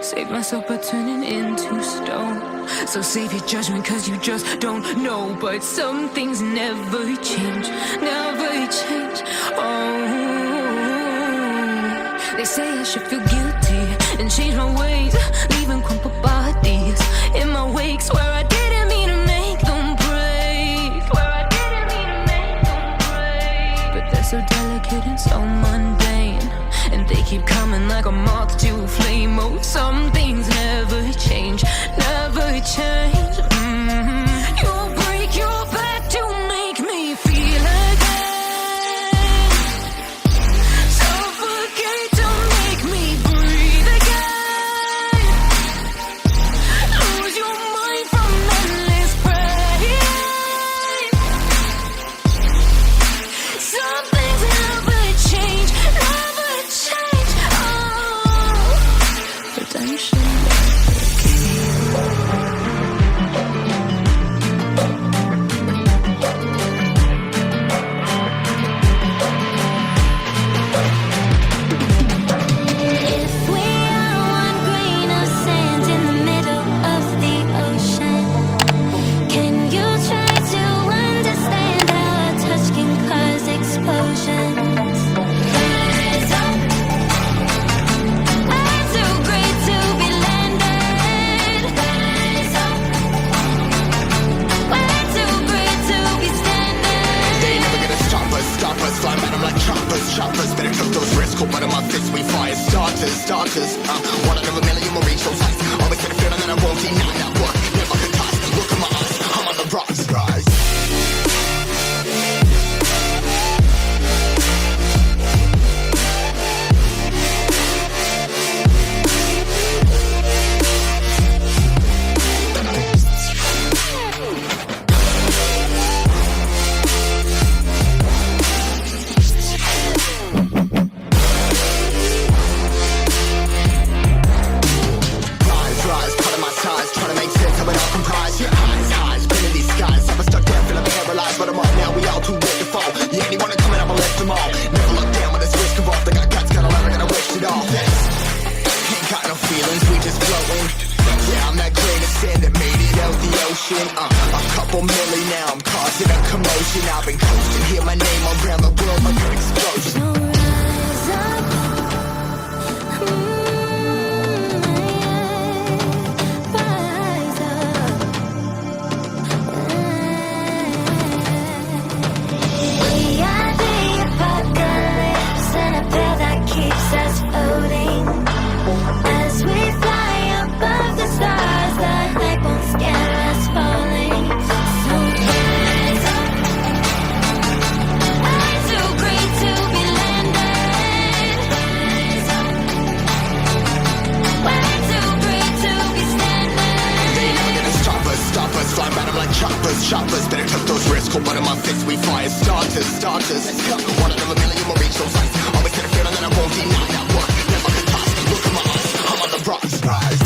Save myself by turning into stone. So save your judgment cause you just don't know. But some things never change, never change. Oh, they say I should feel guilty and change my ways, leaving crumpled bodies in my wake. Swear I didn't mean to make them break. Swear I didn't mean to make them break. But they're so delicate and so mundane, and they keep coming like a moth to a flame. Oh, some things never change, never change. You break your back to make me feel again. Suffocate to make me breathe again. Lose your mind from endless pain. Some things never change, never change. Oh, redemption. Choppers, better cook those wrists, cold blood in my fists, we fire starters, one out of a million will reach those heights. Always get a feeling that I won't deny that work, never could toss. Look at my eyes, I'm on the rocks, rise. A couple milli now, I'm causing a commotion. I've been coasting, hear my name around the world like an explosion. Rise up, rise up. We are the apocalypse, and a pill that keeps us floating. As we fly above the stars, the night won't scare us falling. So rise up. I'm too great to be landed. Rise up. We're too great to be standing. They never gonna stop us, fly by them like choppers, better cook those wrists, cold blood in my fists, we fire starters. Let's go. One out of a million will reach those heights. Always get a feeling that I won't deny that work, never could toss. Look at my eyes, I'm on the rocks, rise.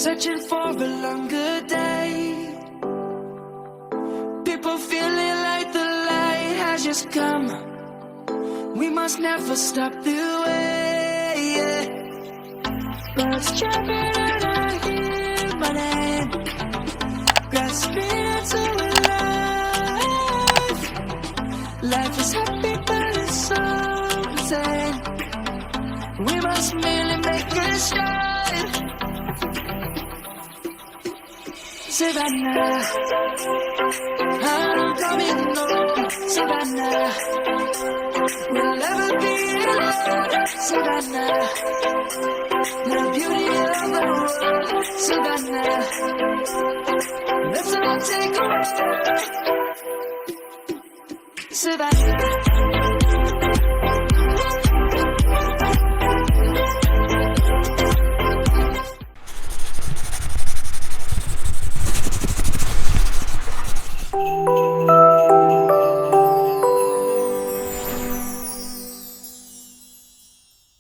searching for a longer day. People feeling like the light has just come. We must never stop the way, yeah. Birds jumping and I hear my name, grasping into life. Life is happy but it's so insane. We must merely make a start. Savannah, I'm coming home. Savannah, we'll never be alone. Savannah, the beauty of the world. Savannah, let's all take a walk. Savannah.